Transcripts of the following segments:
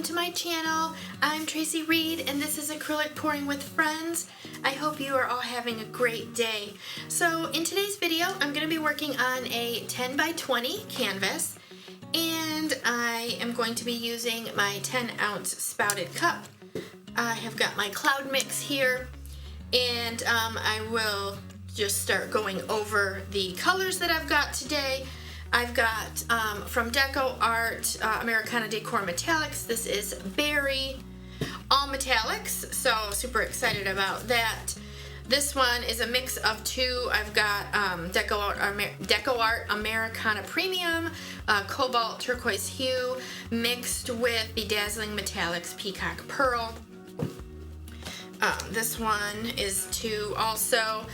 to my channel. I'm Tracie Reed and this is Acrylic Pouring with Friends. I hope you are all having a great day. So in today's video I'm going to be working on a 10 by 20 canvas and I am going to be using my 10-ounce spouted cup. I have got my cloud mix here and I will just start going over the colors that I've got today. I've got from DecoArt Americana Decor Metallics. This is Berry All Metallics, so super excited about that. This one is a mix of two. I've got DecoArt Americana Premium Cobalt Turquoise Hue mixed with the Dazzling Metallics Peacock Pearl. This one is to also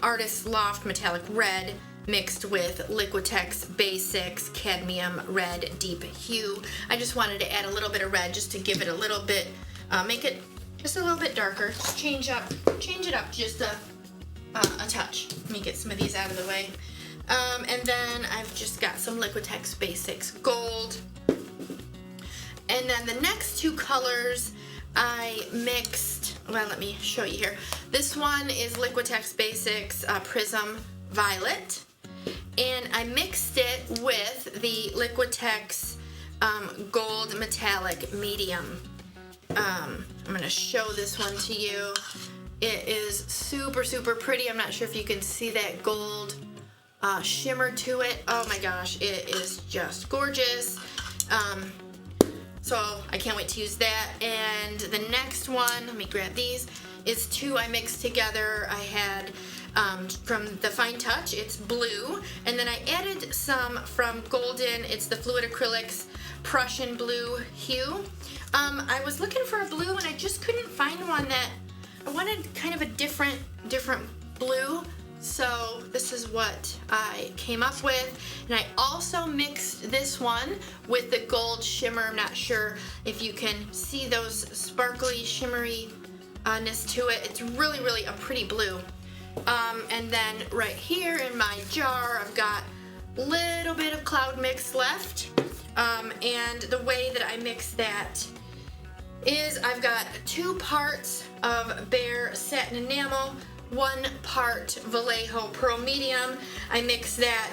Artist Loft Metallic Red mixed with Liquitex Basics Cadmium Red Deep Hue. I just wanted to add a little bit of red just to give it a little bit, make it just a little bit darker. Change it up just a touch. Let me get some of these out of the way. And then I've just got some Liquitex Basics Gold. And then the next two colors I mixed, well, let me show you here. This one is Liquitex Basics Prism Violet. And I mixed it with the Liquitex Gold Metallic Medium. I'm going to show this one to you. It is super, super pretty. I'm not sure if you can see that gold shimmer to it. Oh my gosh, it is just gorgeous. So I can't wait to use that. And the next one, let me grab these, is two I mixed together. I had from the Fine Touch, it's blue, and then I added some from Golden, it's the Fluid Acrylics Prussian Blue Hue. I was looking for a blue and I just couldn't find one that, I wanted kind of a different blue, so this is what I came up with. And I also mixed this one with the gold shimmer. I'm not sure if you can see those sparkly shimmery-ness to it. It's really, really a pretty blue. And then right here in my jar, I've got a little bit of cloud mix left. And the way that I mix that is I've got 2 parts of Bare Satin Enamel, 1 part Vallejo Pearl Medium. I mix that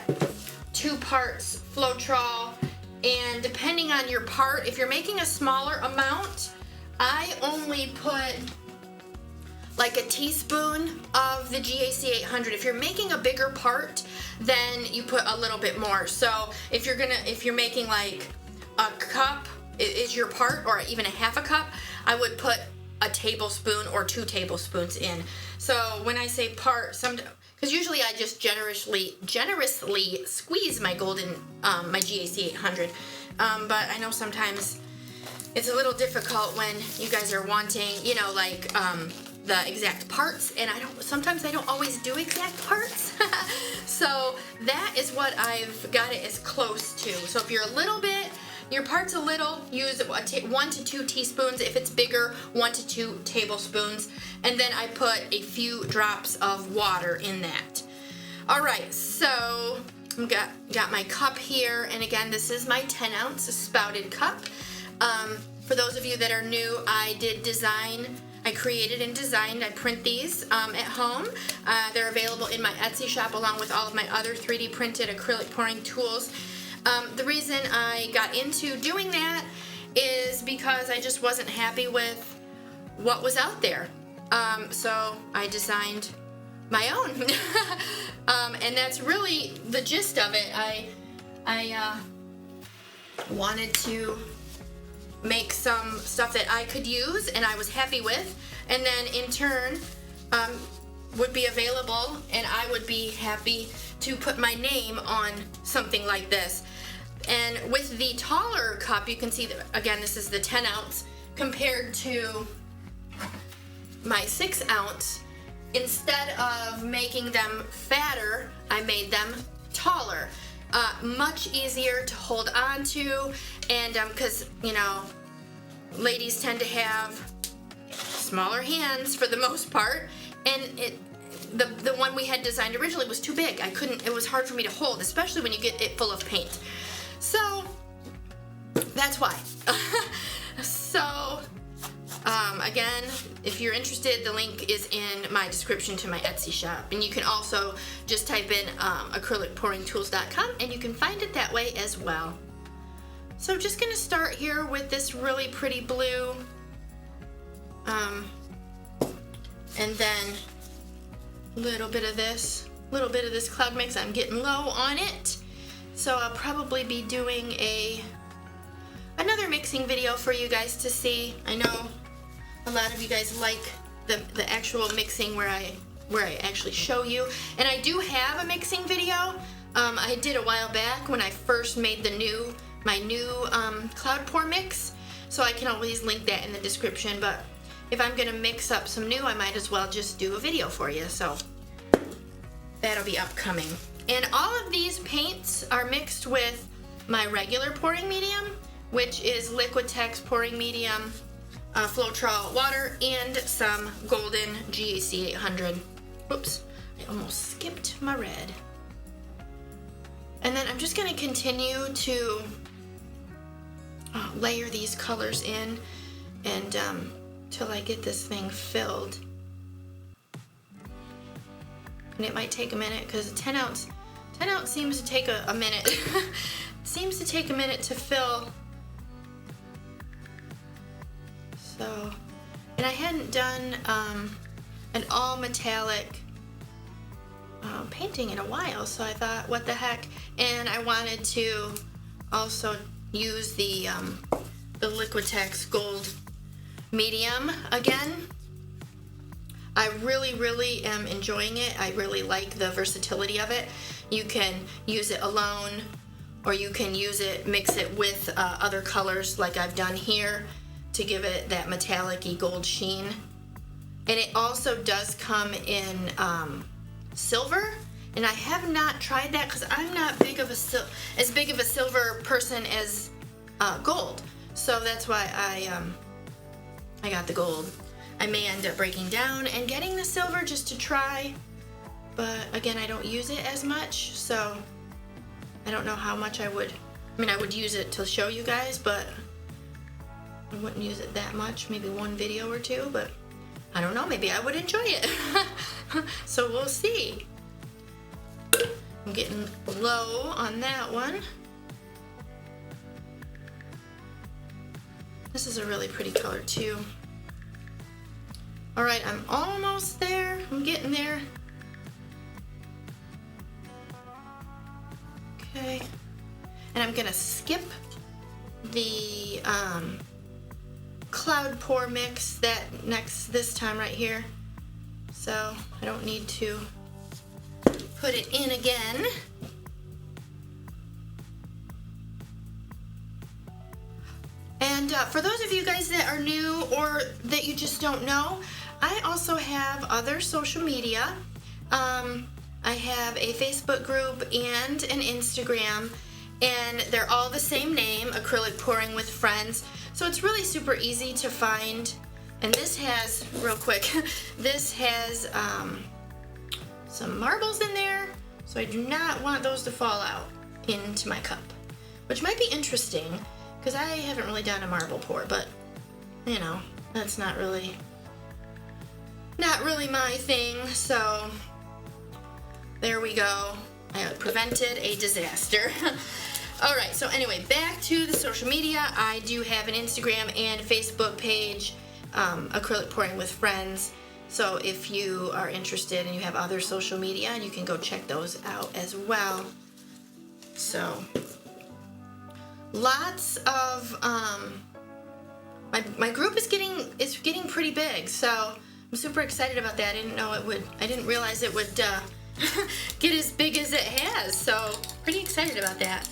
2 parts Floetrol, and depending on your part, if you're making a smaller amount, I only put like a teaspoon of the GAC 800. If you're making a bigger part, then you put a little bit more. So if you're making like a cup is your part, or even a half a cup, I would put a tablespoon or 2 tablespoons in. So when I say part, because usually I just generously squeeze my golden, my GAC 800, but I know sometimes it's a little difficult when you guys are wanting, you know, like the exact parts, and sometimes I don't always do exact parts. So that is what I've got it as close to. So if your part's a little, use 1 to 2 teaspoons. If it's bigger, 1 to 2 tablespoons. And then I put a few drops of water in that. All right, so I've got my cup here, and again, this is my 10-ounce spouted cup. For those of you that are new, I created and designed, I print these at home. They're available in my Etsy shop along with all of my other 3D printed acrylic pouring tools. The reason I got into doing that is because I just wasn't happy with what was out there. So I designed my own. And that's really the gist of it. I wanted to make some stuff that I could use and I was happy with, and then in turn would be available and I would be happy to put my name on something like this. And with the taller cup, you can see that, again, this is the 10-ounce compared to my 6-ounce. Instead of making them fatter, I made them taller. Much easier to hold on to, and because, you know, ladies tend to have smaller hands for the most part, and the one we had designed originally was too big. It was hard for me to hold, especially when you get it full of paint. So that's why. again, if you're interested, the link is in my description to my Etsy shop. And you can also just type in acrylicpouringtools.com and you can find it that way as well. So just gonna start here with this really pretty blue. And then a little bit of this cloud mix. I'm getting low on it. So I'll probably be doing another mixing video for you guys to see. I know a lot of you guys like the actual mixing where I actually show you. And I do have a mixing video. I did a while back when I first made my new cloud pour mix. So I can always link that in the description. But if I'm gonna mix up some new, I might as well just do a video for you. So that'll be upcoming. And all of these paints are mixed with my regular pouring medium, which is Liquitex pouring medium, Floetrol water, and some golden GAC 800. Oops, I almost skipped my red. And then I'm just gonna continue to layer these colors in and till I get this thing filled. And it might take a minute because 10 ounce seems to take a minute. Seems to take a minute to fill. So, and I hadn't done an all metallic painting in a while, so I thought, what the heck? And I wanted to also use the Liquitex gold medium again. I really am enjoying it. I really like the versatility of it. You can use it alone, or you can mix it with other colors like I've done here to give it that metallic-y gold sheen. And it also does come in silver, and I have not tried that because I'm not as big of a silver person as gold. So that's why I got the gold. I may end up breaking down and getting the silver just to try, but again, I don't use it as much, so I don't know how much I would use it to show you guys, but I wouldn't use it that much, maybe one video or two, but I don't know, maybe I would enjoy it. So we'll see. I'm getting low on that one. This is a really pretty color too. All right, I'm almost there. I'm getting there. Okay, and I'm gonna skip the cloud pour mix this time right here. So I don't need to put it in again. And for those of you guys that are new or that you just don't know, I also have other social media. I have a Facebook group and an Instagram, and they're all the same name, Acrylic Pouring with Friends. So it's really super easy to find. And this has, real quick, this has some marbles in there, so I do not want those to fall out into my cup, which might be interesting because I haven't really done a marble pour, but you know, that's not really my thing. So there we go. I prevented a disaster. All right, so anyway, back to the social media. I do have an Instagram and Facebook page, Acrylic Pouring with Friends. So if you are interested and you have other social media, you can go check those out as well. So lots of my group is getting pretty big, so I'm super excited about that. I didn't realize it would get as big as it has, so pretty excited about that.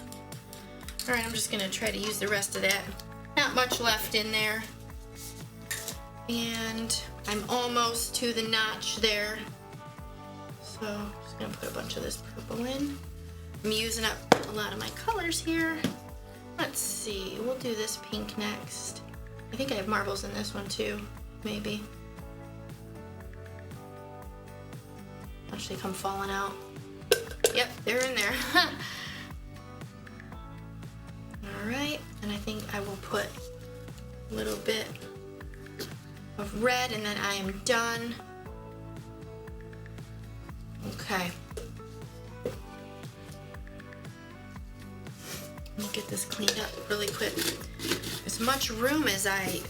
All right, I'm just gonna try to use the rest of that. Not much left in there, and I'm almost to the notch there. So I'm just gonna put a bunch of this purple in. I'm using up a lot of my colors here. Let's see, we'll do this pink next. I think I have marbles in this one too, maybe. Watch they come falling out. Yep, they're in there. All right, and I think I will put a little bit of red, and then I am done. Okay. Let me get this cleaned up really quick. As much room as I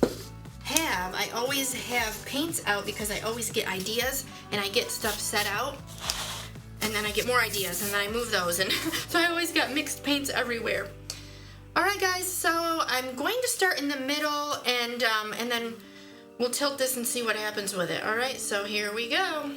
have, I always have paints out because I always get ideas and I get stuff set out, and then I get more ideas and then I move those, and so I always got mixed paints everywhere. Alright guys, so I'm going to start in the middle, and then we'll tilt this and see what happens with it. Alright, so here we go.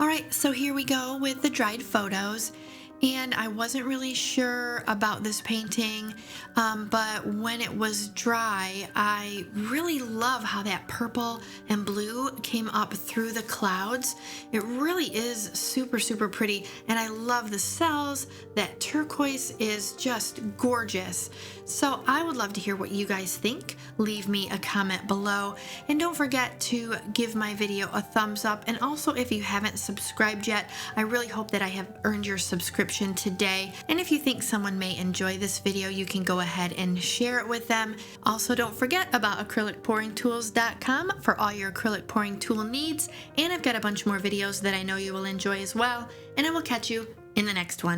Alright, so here we go with the dried photos, and I wasn't really sure about this painting, but when it was dry, I really love how that purple and blue came up through the clouds. It really is super, super pretty, and I love the cells. That turquoise is just gorgeous. So I would love to hear what you guys think. Leave me a comment below, and don't forget to give my video a thumbs up, and also if you haven't subscribed yet, I really hope that I have earned your subscription today. And if you think someone may enjoy this video, you can go ahead and share it with them. Also, don't forget about acrylicpouringtools.com for all your acrylic pouring tool needs, and I've got a bunch more videos that I know you will enjoy as well, and I will catch you in the next one.